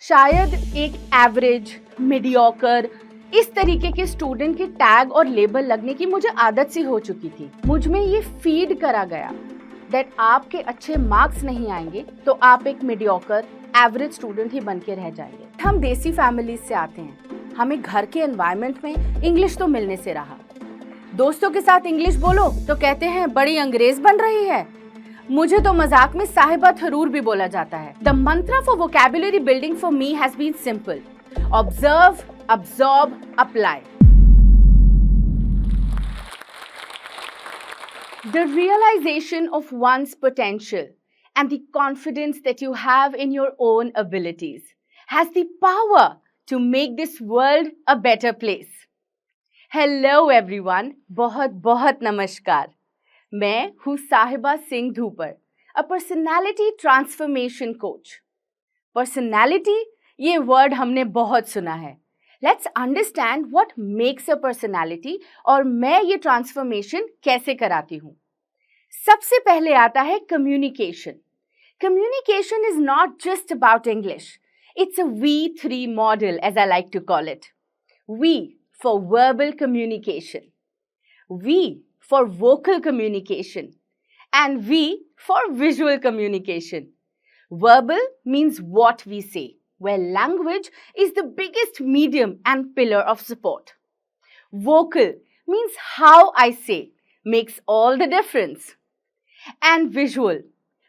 शायद एक average, mediocre इस तरीके के स्टूडेंट के टैग और लेबल लगने की मुझे आदत सी हो चुकी थी। मुझ में ये फीड करा गया दैट आपके अच्छे मार्क्स नहीं आएंगे तो आप एक मीडियोकर, एवरेज स्टूडेंट ही बन के रह जाएंगे। हम देसी फैमिलीज से आते हैं, हमें घर के एनवायरनमेंट में इंग्लिश तो मिलने से रहा। दोस्तों के साथ इंग्लिश बोलो तो कहते हैं बड़ी अंग्रेज बन रही है। मुझे तो मजाक में साहिबा थरूर भी बोला जाता है। The mantra for vocabulary building for me has been simple: observe, absorb, apply. The realization of one's potential and the confidence that you have in your own abilities has the power to make this world a better place. Hello everyone, बहुत बहुत नमस्कार। मैं हूँ साहिबा सिंह धूपर, a personality transformation coach. Personality, ये word हमने बहुत सुना है। Let's understand what makes a personality और मैं ये ट्रांसफॉर्मेशन कैसे कराती हूँ। सबसे पहले आता है communication. Communication is not just about English. It's a V3 model, as I like to call it. V for verbal communication, V for vocal communication, and V for visual communication. Verbal means what we say, where language is the biggest medium and pillar of support. Vocal means how I say, makes all the difference. And visual,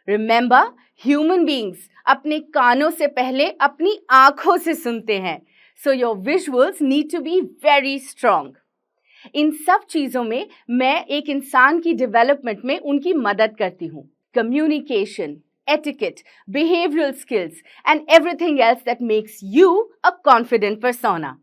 remember, human beings अपने कानों से पहले अपनी आंखों से सुनते हैं. So your visuals need to be very strong. इन सब चीजों में मैं एक इंसान की डेवलपमेंट में उनकी मदद करती हूँ. Communication, etiquette, behavioral skills and everything else that makes you a confident persona.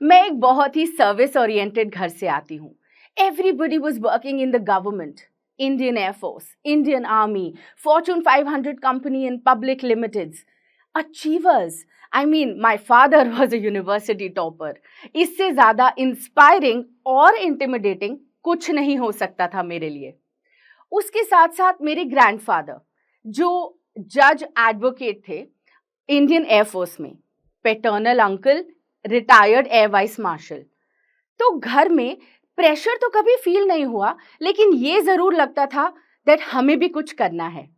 मैं एक बहुत ही सर्विस ओरिएंटेड घर से आती हूँ. Everybody was working in the government. Indian Air Force, Indian Army, Fortune 500 company and public limiteds. Achievers. I mean, my father was a university topper. इससे ज़्यादा inspiring और इंटिमिडेटिंग कुछ नहीं हो सकता था मेरे लिए. उसके साथ साथ मेरे ग्रैंडफादर जो जज एडवोकेट थे इंडियन एयरफोर्स में, paternal uncle retired air vice marshal. तो घर में प्रेशर तो कभी फील नहीं हुआ, लेकिन ये जरूर लगता था दैट हमें भी कुछ करना है.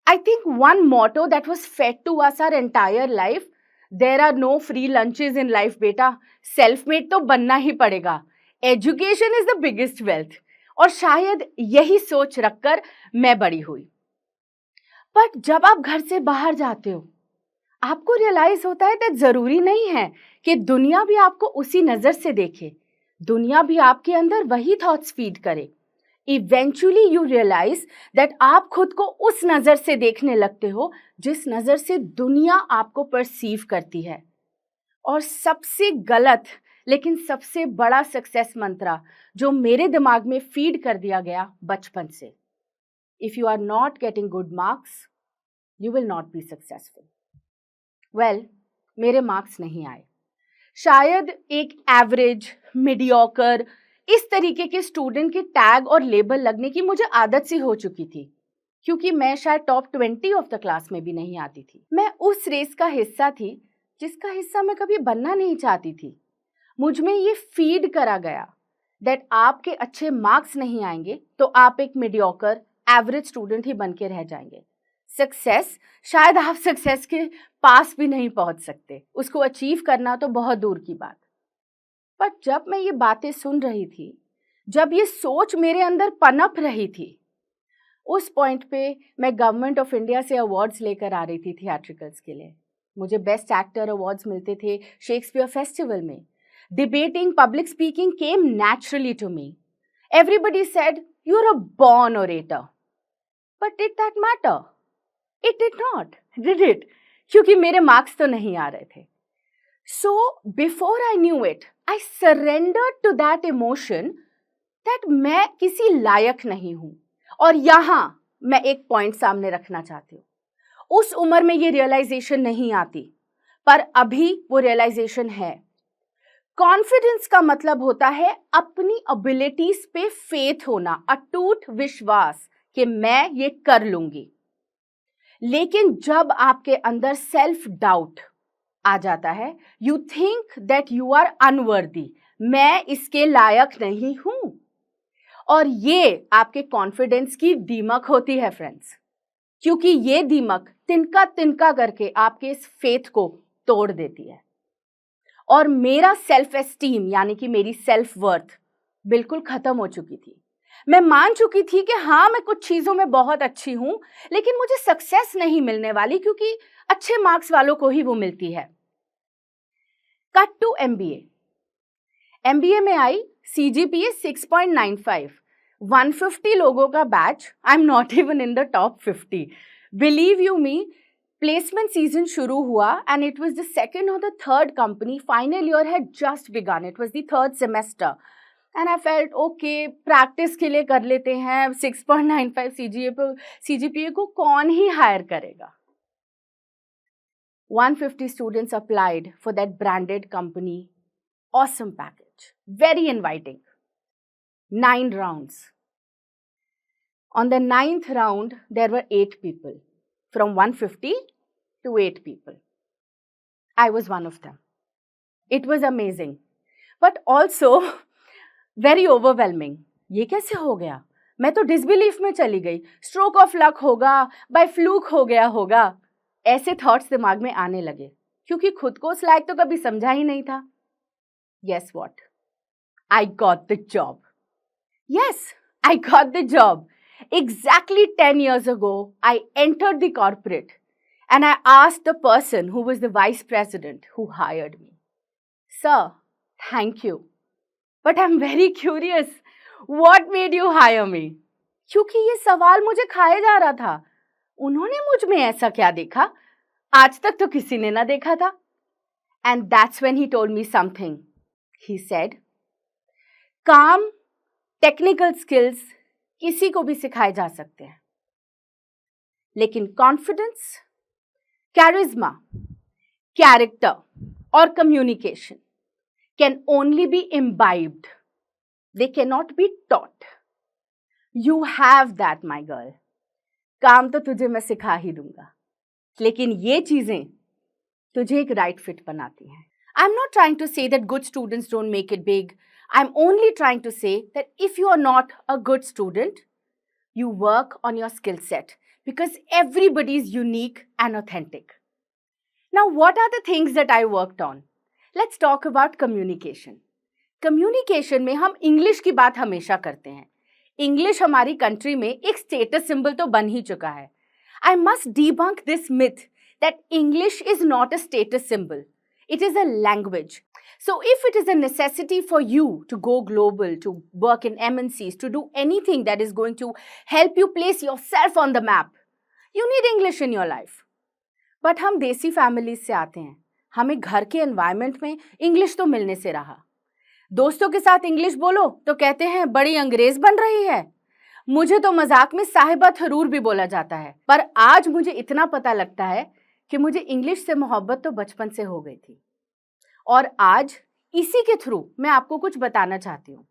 I think one motto that was fed to us our entire life: there are no free lunches in life बेटा, सेल्फ मेड तो बनना ही पड़ेगा, education is the biggest wealth. और शायद यही सोच रखकर मैं बड़ी हुई. बट जब आप घर से बाहर जाते हो आपको रियलाइज होता है दैट जरूरी नहीं है कि दुनिया भी आपको उसी नजर से देखे, दुनिया भी आपके अंदर वही थॉट्स फीड करे. इवेंचुअली यू रियलाइज दैट आप खुद को उस नज़र से देखने लगते हो जिस नज़र से दुनिया आपको परसीव करती है. और सबसे गलत लेकिन सबसे बड़ा सक्सेस मंत्रा जो मेरे दिमाग में फीड कर दिया गया बचपन से: if you are not getting good marks you will not be successful. Well, मेरे मार्क्स नहीं आए. शायद एक एवरेज, मीडियोकर इस तरीके के स्टूडेंट के टैग और लेबल लगने की मुझे आदत सी हो चुकी थी, क्योंकि मैं शायद टॉप 20 ऑफ द क्लास में भी नहीं आती थी. मैं उस रेस का हिस्सा थी जिसका हिस्सा मैं कभी बनना नहीं चाहती थी. मुझ में ये फीड करा गया दैट आपके अच्छे मार्क्स नहीं आएंगे तो आप एक मीडियोकर, एवरेज स्टूडेंट ही बन के रह जाएंगे. सक्सेस, शायद आप सक्सेस के पास भी नहीं पहुंच सकते, उसको अचीव करना तो बहुत दूर की बात. पर जब मैं ये बातें सुन रही थी, जब ये सोच मेरे अंदर पनप रही थी, उस पॉइंट पे मैं गवर्नमेंट ऑफ इंडिया से अवार्ड्स लेकर आ रही थी थिएट्रिकल्स के लिए. मुझे बेस्ट एक्टर अवार्ड्स मिलते थे शेक्सपियर फेस्टिवल में. Debating, public speaking came naturally to me. Everybody said you are a born orator. But did that matter? It did not, did it? क्योंकि मेरे मार्क्स तो नहीं आ रहे थे. So before I knew it, I surrendered to that emotion that मैं किसी लायक नहीं हूँ. और यहाँ मैं एक पॉइंट सामने रखना चाहती हूँ. उस उम्र में ये रियलाइजेशन नहीं आती, पर अभी वो रियलाइजेशन है. कॉन्फिडेंस का मतलब होता है अपनी एबिलिटीज पे फेथ होना, अटूट विश्वास कि मैं ये कर लूंगी. लेकिन जब आपके अंदर सेल्फ डाउट आ जाता है, you think that you are unworthy, मैं इसके लायक नहीं हूं, और ये आपके कॉन्फिडेंस की दीमक होती है फ्रेंड्स, क्योंकि ये दीमक तिनका तिनका करके आपके इस फेथ को तोड़ देती है। और मेरा सेल्फ एस्टीम यानी कि मेरी सेल्फ वर्थ बिल्कुल खत्म हो चुकी थी। मैं मान चुकी थी कि हाँ, मैं कुछ चीजों में बहुत अच्छी हूं, लेकिन मुझे सक्सेस नहीं मिलने वाली, क्योंकि अच्छे मार्क्स वालों को ही वो मिलती है। Cut to MBA. एमबीए में आई CGPA 6.95, 150 लोगों का batch, I am not even in the top 50। Believe you me, placement season शुरू हुआ and it was the second और the third company, final year had just begun, it was the third semester and I felt okay, practice के लिए कर लेते हैं, 6.95 CGPA को कौन ही हायर करेगा। 150 students applied for that branded company. Awesome package, very inviting. 9 rounds. On the 9th round, there were 8 people. From 150 to 8 people. I was one of them. It was amazing. But also very overwhelming. ये कैसे हो गया? मैं तो disbelief में चली गई। Stroke of luck होगा, बाय फ्लूक हो गया होगा, ऐसे थॉट्स दिमाग में आने लगे, क्योंकि खुद को उस लायक तो कभी समझा ही नहीं था। Guess what? I got the job. Yes, I got the job. Exactly 10 years ago, I entered the corporate and I asked the person who was the vice president who hired me, "Sir, thank you. But I'm very curious. What made you hire me?" क्योंकि ये सवाल मुझे खाए जा रहा था। उन्होंने मुझ में ऐसा क्या देखा, आज तक तो किसी ने ना देखा था। And that's when he told me something. He said, काम, टेक्निकल स्किल्स किसी को भी सिखाए जा सकते हैं, लेकिन कॉन्फिडेंस, कैरिज्मा, कैरेक्टर और communication can only be imbibed, they can not be taught. You have that my girl. काम तो तुझे मैं सिखा ही दूंगा, लेकिन ये चीजें तुझे एक राइट फिट बनाती हैं। I'm not trying to say that good students don't make it big. I'm only trying to say that if you are not a good student, you work on your skill set, because everybody is unique and authentic. Now, what are the things that I worked on? Let's talk about communication. Communication में हम English की बात हमेशा करते हैं। English हमारी country में एक स्टेटस सिंबल तो बन ही चुका है। I must debunk this myth that English is not a status symbol. It is a language. So if it is a necessity for you to go global, to work in MNCs, to do anything that is going to help you place yourself on the map, you need English in your life. But हम देसी families से आते हैं, हमें घर के environment में English तो मिलने से रहा। दोस्तों के साथ English बोलो तो कहते हैं बड़ी अंग्रेज बन रही है। मुझे तो मजाक में साहिबा थरूर भी बोला जाता है, पर आज मुझे इतना पता लगता है कि मुझे इंग्लिश से मोहब्बत तो बचपन से हो गई थी, और आज इसी के थ्रू मैं आपको कुछ बताना चाहती हूँ।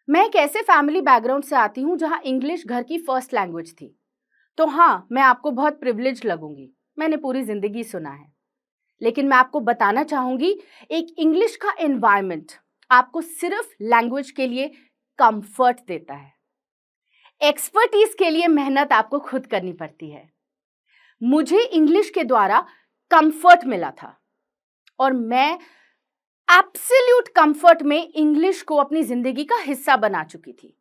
मैं एक ऐसे फैमिली बैकग्राउंड से आती हूँ जहाँ इंग्लिश घर की फर्स्ट लैंग्वेज थी, तो हाँ, मैं आपको बहुत प्रिविलेज लगूंगी, मैंने पूरी जिंदगी सुना है, लेकिन मैं आपको बताना चाहूंगी एक इंग्लिश का एनवायरनमेंट आपको सिर्फ लैंग्वेज के लिए कंफर्ट देता है। एक्सपर्टीज के लिए मेहनत आपको खुद करनी पड़ती है। मुझे इंग्लिश के द्वारा कंफर्ट मिला था और मैं एब्सोल्यूट कंफर्ट में इंग्लिश को अपनी जिंदगी का हिस्सा बना चुकी थी,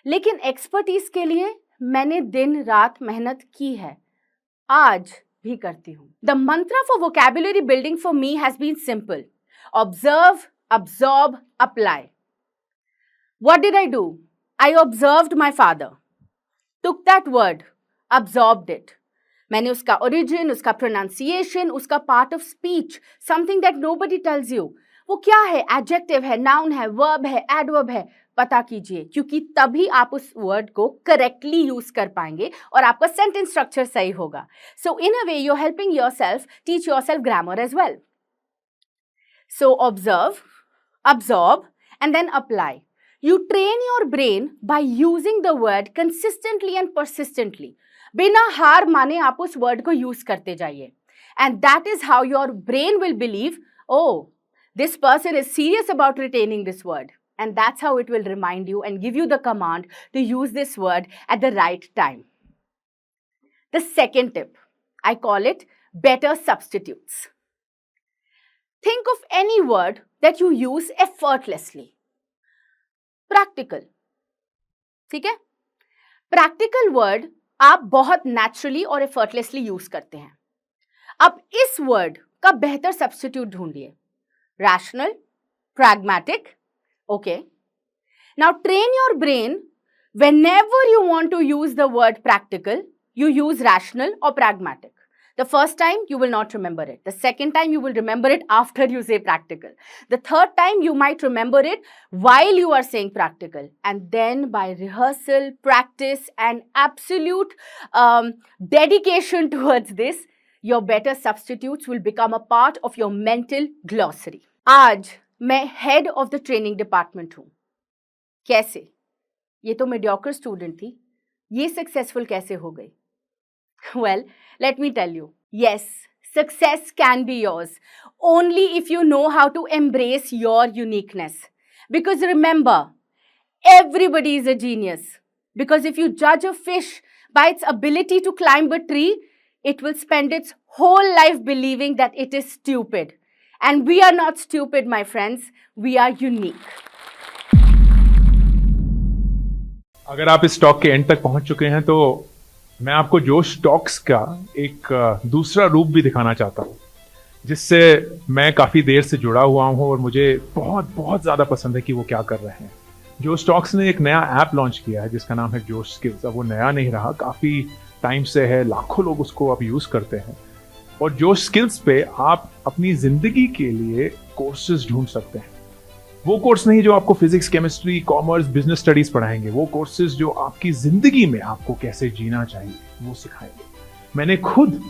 लेकिन एक्सपर्टीज के लिए मैंने दिन रात मेहनत की है, आज भी करती हूं। The mantra for vocabulary building for me has been simple: observe, absorb, apply. What did I do? I observed my father, took that word, absorbed it. मैंने उसका origin, उसका pronunciation, उसका part of speech, something that nobody tells you, वो क्या है, adjective है, noun है, verb है, adverb है, पता कीजिए, क्योंकि तभी आप उस word को correctly use कर पाएंगे और आपका sentence structure सही होगा. So in a way, you're helping yourself teach yourself grammar as well. So observe, absorb, and then apply. You train your brain by using the word consistently and persistently. बिना हार माने आप उस word को use करते जाइए. And that is how your brain will believe, oh, this person is serious about retaining this word. And that's how it will remind you and give you the command to use this word at the right time. The second tip, I call it better substitutes. Think of any word that you use effortlessly. Practical. ठीक है? Practical word आप बहुत naturally और effortlessly use करते हैं. अब इस word का बेहतर substitute ढूंढिए. Rational, pragmatic, okay. Now train your brain whenever you want to use the word practical, you use rational or pragmatic. The first time you will not remember it. The second time you will remember it after you say practical. The third time you might remember it while you are saying practical. And then by rehearsal, practice and absolute dedication towards this, your better substitutes will become a part of your mental glossary. आज मैं head of the training department हूँ. कैसे? ये तो mediocre student थी. ये successful कैसे हो गई? Well, let me tell you. Yes, success can be yours only if you know how to embrace your uniqueness. Because remember, everybody is a genius. Because if you judge a fish by its ability to climb a tree, it will spend its whole life believing that it is stupid. And we are not stupid, my friends. We are unique. अगर आप इस talk के and तक पहुंच चुके हैं तो मैं आपको जोश टॉक्स का एक दूसरा रूप भी दिखाना चाहता हूं, जिससे मैं काफ़ी देर से जुड़ा हुआ हूं और मुझे बहुत बहुत ज़्यादा पसंद है कि वो क्या कर रहे हैं. जोश टॉक्स ने एक नया ऐप लॉन्च किया है जिसका नाम है जोश स्किल्स. अब वो नया नहीं रहा, काफ़ी टाइम से है, लाखों लोग उसको अब यूज़ करते हैं. और जोश स्किल्स पे आप अपनी ज़िंदगी के लिए कोर्सेज ढूंढ सकते हैं. वो कोर्स नहीं जो आपको physics, chemistry, commerce, business studies पढ़ाएंगे. वो कोर्सेज जो आपकी जिंदगी में आपको कैसे जीना चाहिए वो सिखाएंगे. मैंने खुद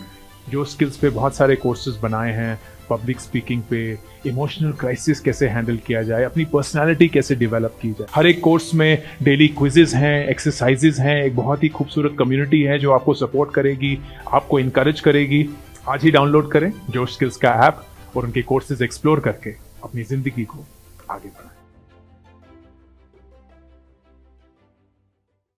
जो स्किल्स पे बहुत सारे कोर्सेज बनाए हैं. पब्लिक स्पीकिंग पे, इमोशनल क्राइसिस कैसे हैंडल किया जाए, अपनी पर्सनालिटी कैसे डेवलप की जाए. हर एक कोर्स में डेली क्विजेज हैं, एक्सरसाइजेज हैं, एक बहुत ही खूबसूरत कम्युनिटी है जो आपको सपोर्ट करेगी, आपको इनकरेज करेगी. आज ही डाउनलोड करें जोश स्किल्स का ऐप और उनके कोर्सेज एक्सप्लोर करके अपनी जिंदगी को आगे बढ़ाएं.